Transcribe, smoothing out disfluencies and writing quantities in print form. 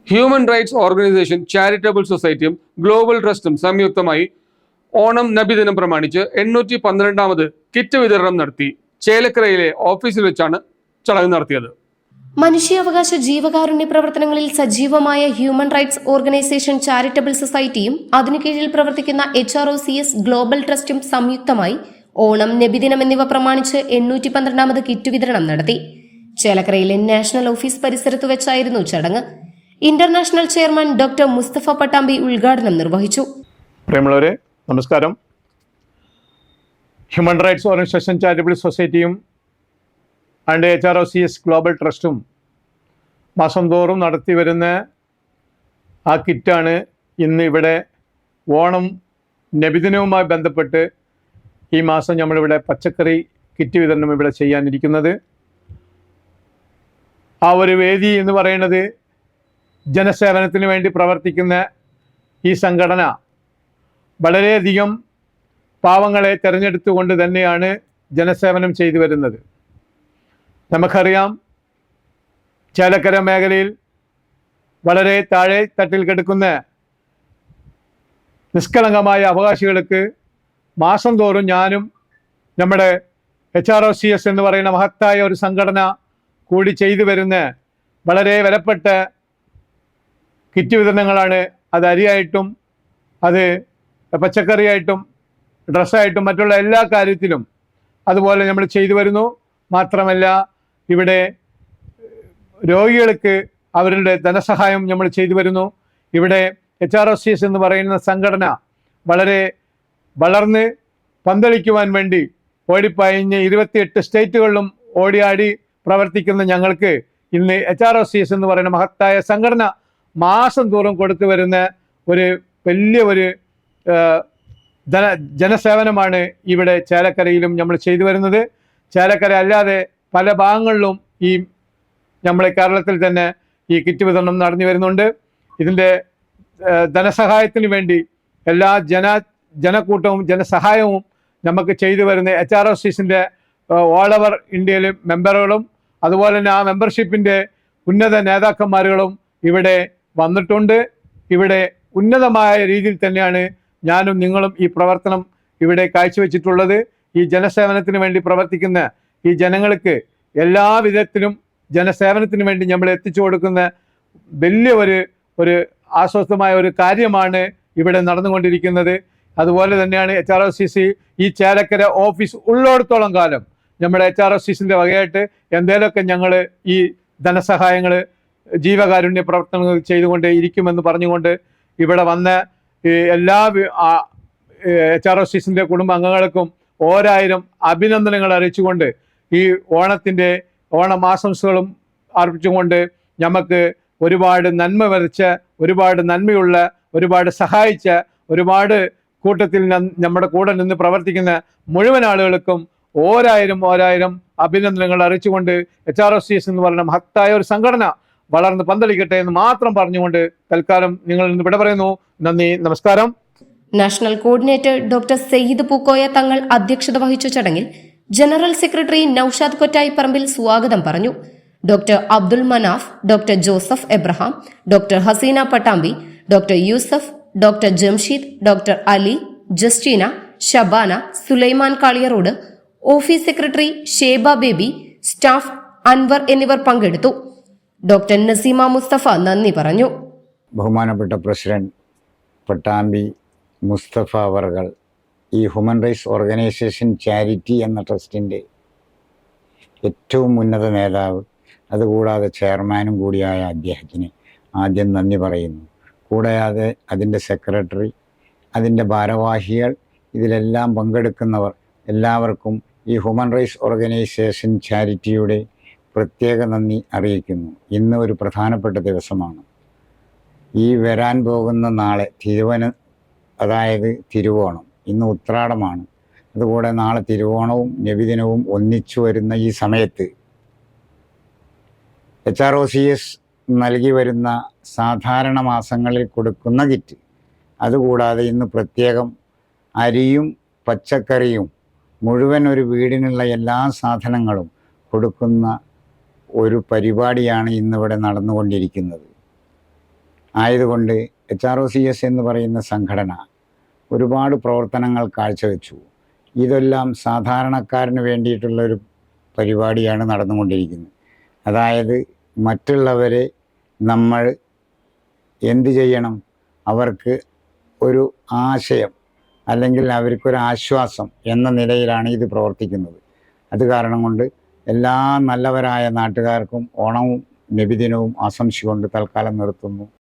Human rights organisation charitable സൊസൈറ്റിയും global ട്രസ്റ്റും സംയുക്തമായി ഓണം നബിദിനം പ്രമാണിച്ച് 812ാമത് കിറ്റ് വിതരണം നടത്തി. ചേലക്കരയിലെ ഓഫീസിൽ വെച്ചാണ് ചടങ്ങ് നടത്തിയത്. മനുഷ്യാവകാശ ജീവകാരുണ്യ പ്രവർത്തനങ്ങളിൽ സജീവമായ ഹ്യൂമൻ റൈറ്റ്സ് ഓർഗനൈസേഷൻ ചാരിറ്റബിൾ സൊസൈറ്റിയും അതിനു കീഴിൽ പ്രവർത്തിക്കുന്ന HROCS ഗ്ലോബൽ ട്രസ്റ്റും സംയുക്തമായി ഓണം നബിദിനം എന്നിവ പ്രമാണിച്ച് 812ാമത് കിറ്റ് വിതരണം നടത്തി. ചേലക്കരയിലെ നാഷണൽ ഓഫീസ് പരിസരത്ത് വെച്ചായിരുന്നു ചടങ്ങ്. International chairman doctor Mustafa Pattambi ഉദ്ഘാടനം നിർവഹിച്ചു. പ്രിയമുള്ളവരെ, നമസ്കാരം. ഹ്യൂമൻ റൈറ്റ്സ് ഓർഗനൈസേഷൻ ചാരിറ്റബിൾ സൊസൈറ്റിയും ആൻഡ് HROCS ഗ്ലോബൽ ട്രസ്റ്റും മാസം തോറും നടത്തി വരുന്ന ആ കിറ്റാണ് ഇന്ന് ഇവിടെ ഓണം നബിദിനവുമായി ബന്ധപ്പെട്ട് ഈ മാസം നമ്മളിവിടെ പച്ചക്കറി കിറ്റ് വിതരണം ഇവിടെ ചെയ്യാനിരിക്കുന്നത്. ആ ഒരു വേദി എന്ന് പറയുന്നത് ജനസേവനത്തിന് വേണ്ടി പ്രവർത്തിക്കുന്ന ഈ സംഘടന വളരെയധികം പാവങ്ങളെ തിരഞ്ഞെടുത്തുകൊണ്ട് തന്നെയാണ് ജനസേവനം ചെയ്തു വരുന്നത്. നമുക്കറിയാം, ചേലക്കര മേഖലയിൽ വളരെ താഴെ തട്ടിൽ കിടക്കുന്ന നിഷ്കളങ്കമായ അവകാശികൾക്ക് മാസം തോറും ഞാനും നമ്മുടെ HROCS എന്ന് പറയുന്ന മഹത്തായ ഒരു സംഘടന കൂടി ചെയ്തു വരുന്ന വളരെ വിലപ്പെട്ട കിറ്റ് വിതരണങ്ങളാണ്. അത് അരിയായിട്ടും അത് പച്ചക്കറിയായിട്ടും ഡ്രസ്സായിട്ടും മറ്റുള്ള എല്ലാ കാര്യത്തിലും അതുപോലെ നമ്മൾ ചെയ്തു വരുന്നു. മാത്രമല്ല, ഇവിടെ രോഗികൾക്ക് അവരുടെ ധനസഹായം നമ്മൾ ചെയ്തു വരുന്നു. ഇവിടെ HROCS എന്ന് പറയുന്ന സംഘടന വളരെ വളർന്ന് പന്തളിക്കുവാൻ വേണ്ടി ഓടിപ്പായിഞ്ഞ് 28 സ്റ്റേറ്റുകളിലും ഓടിയാടി പ്രവർത്തിക്കുന്ന ഞങ്ങൾക്ക് ഇന്ന് HROCS എന്ന് പറയുന്ന മഹത്തായ സംഘടന മാസം തോറും കൊടുത്തു വരുന്ന ഒരു വലിയ ഒരു ജനസേവനമാണ് ഇവിടെ ചേലക്കരയിലും നമ്മൾ ചെയ്തു വരുന്നത്. ചേലക്കര അല്ലാതെ പല ഭാഗങ്ങളിലും ഈ നമ്മളെ കേരളത്തിൽ തന്നെ ഈ കിറ്റ് വിതരണം നടന്നു വരുന്നുണ്ട്. ഇതിൻ്റെ ധനസഹായത്തിന് വേണ്ടി എല്ലാ ജനക്കൂട്ടവും ജനസഹായവും നമുക്ക് ചെയ്തു വരുന്ന HROCSൻ്റെ ഓൾ ഓവർ ഇന്ത്യയിലെ മെമ്പറുകളും അതുപോലെ തന്നെ ആ മെമ്പർഷിപ്പിൻ്റെ ഉന്നത നേതാക്കന്മാരുകളും ഇവിടെ വന്നിട്ടുണ്ട്. ഇവിടെ ഉന്നതമായ രീതിയിൽ തന്നെയാണ് ഞാനും നിങ്ങളും ഈ പ്രവർത്തനം ഇവിടെ കാഴ്ചവെച്ചിട്ടുള്ളത്. ഈ ജനസേവനത്തിന് വേണ്ടി പ്രവർത്തിക്കുന്ന ഈ ജനങ്ങൾക്ക് എല്ലാ വിധത്തിലും ജനസേവനത്തിന് വേണ്ടി നമ്മൾ എത്തിച്ചു കൊടുക്കുന്ന വലിയ ഒരു ആശ്വാസമായ ഒരു കാര്യമാണ് ഇവിടെ നടന്നുകൊണ്ടിരിക്കുന്നത്. അതുപോലെ തന്നെയാണ് HROCS ഈ ചേലക്കര ഓഫീസ് ഉള്ളിടത്തോളം കാലം നമ്മുടെ HROCSൻ്റെ വകയായിട്ട് എന്തെങ്കിലുമൊക്കെ ഞങ്ങൾ ഈ ധനസഹായങ്ങൾ ജീവകാരുണ്യ പ്രവർത്തനങ്ങൾ ചെയ്തുകൊണ്ടേ ഇരിക്കുമെന്ന് പറഞ്ഞുകൊണ്ട് ഇവിടെ വന്ന എല്ലാ HROCSൻ്റെ കുടുംബാംഗങ്ങൾക്കും 1000 അഭിനന്ദനങ്ങൾ അറിയിച്ചുകൊണ്ട് ഈ ഓണമാശംസകളും അർപ്പിച്ചുകൊണ്ട് നമുക്ക് ഒരുപാട് നന്മ വരച്ച, ഒരുപാട് നന്മയുള്ള, ഒരുപാട് സഹായിച്ച, ഒരുപാട് കൂട്ടത്തിൽ നമ്മുടെ കൂടെ നിന്ന് പ്രവർത്തിക്കുന്ന മുഴുവൻ ആളുകൾക്കും 1000 അഭിനന്ദനങ്ങൾ അറിയിച്ചുകൊണ്ട് HROCS എന്ന് പറയുന്ന മഹത്തായ ഒരു സംഘടന വളർന്ന് പന്തളിക്കട്ടെ എന്ന് മാത്രം പറഞ്ഞുകൊണ്ട് തൽക്കാലം നിങ്ങൾ ഇന്ന് ഇവിടെ പറയുന്നു. നന്ദി, നമസ്കാരം. National coordinator doctor Sayyid Pookoya Thangal അധ്യക്ഷത വഹിച്ച ചടങ്ങിൽ ജനറൽ സെക്രട്ടറി നൌഷാദ് കൊറ്റായിപ്പറമ്പിൽ സ്വാഗതം പറഞ്ഞു. Doctor Abdul Manaf, doctor Joseph Abraham, doctor Haseena Pattambi, doctor Yusuf, doctor Jamsheed, doctor Ali, Justina, Shabana, Sulaiman Kaliyarode, office secretary Sheba Baby, staff Anwar എന്നിവർ പങ്കെടുത്തു. ഡോക്ടർ നസീമ മുസ്തഫ നന്ദി പറഞ്ഞു. ബഹുമാനപ്പെട്ട പ്രസിഡന്റ് പട്ടാമ്പി മുസ്തഫ അവർകൾ ഈ ഹ്യൂമൻ റൈറ്റ്സ് ഓർഗനൈസേഷൻ ചാരിറ്റി എന്ന ട്രസ്റ്റിൻ്റെ ഏറ്റവും ഉന്നത നേതാവ്, അതുകൂടാതെ ചെയർമാനും കൂടിയായ അദ്ദേഹത്തിന് ആദ്യം നന്ദി പറയുന്നു. കൂടാതെ അതിൻ്റെ സെക്രട്ടറി, അതിൻ്റെ ഭാരവാഹികൾ, ഇതിലെല്ലാം പങ്കെടുക്കുന്നവർ എല്ലാവർക്കും ഈ ഹ്യൂമൻ റൈറ്റ്സ് ഓർഗനൈസേഷൻ ചാരിറ്റിയുടെ പ്രത്യേക നന്ദി അറിയിക്കുന്നു. ഇന്ന് ഒരു പ്രധാനപ്പെട്ട ദിവസമാണ്. ഈ വരാൻ പോകുന്ന നാളെ അതായത് തിരുവോണം, ഇന്ന് ഉത്രാടമാണ്. അതുകൂടെ നാളെ തിരുവോണവും നബിദിനവും ഒന്നിച്ചു വരുന്ന ഈ സമയത്ത് HROCS നൽകി വരുന്ന സാധാരണ മാസങ്ങളിൽ കൊടുക്കുന്ന കിറ്റ്, അതുകൂടാതെ ഇന്ന് പ്രത്യേകം അരിയും പച്ചക്കറിയും മുഴുവൻ ഒരു വീടിനുള്ള എല്ലാ സാധനങ്ങളും കൊടുക്കുന്ന ഒരു പരിപാടിയാണ് ഇന്നിവിടെ നടന്നുകൊണ്ടിരിക്കുന്നത്. ആയതുകൊണ്ട് HROCS എന്ന് പറയുന്ന സംഘടന ഒരുപാട് പ്രവർത്തനങ്ങൾ കാഴ്ചവെച്ചു. ഇതെല്ലാം സാധാരണക്കാരന് വേണ്ടിയിട്ടുള്ളൊരു പരിപാടിയാണ് നടന്നുകൊണ്ടിരിക്കുന്നത്. അതായത് മറ്റുള്ളവരെ നമ്മൾ എന്ത് ചെയ്യണം, അവർക്ക് ഒരു ആശയം അല്ലെങ്കിൽ അവർക്കൊരു ആശ്വാസം എന്ന നിലയിലാണ് ഇത് പ്രവർത്തിക്കുന്നത്. അത് കാരണം കൊണ്ട് എല്ലാ നല്ലവരായ നാട്ടുകാർക്കും ഓണവും നബിദിനവും ആശംസിച്ചുകൊണ്ട് തൽക്കാലം നിർത്തുന്നു.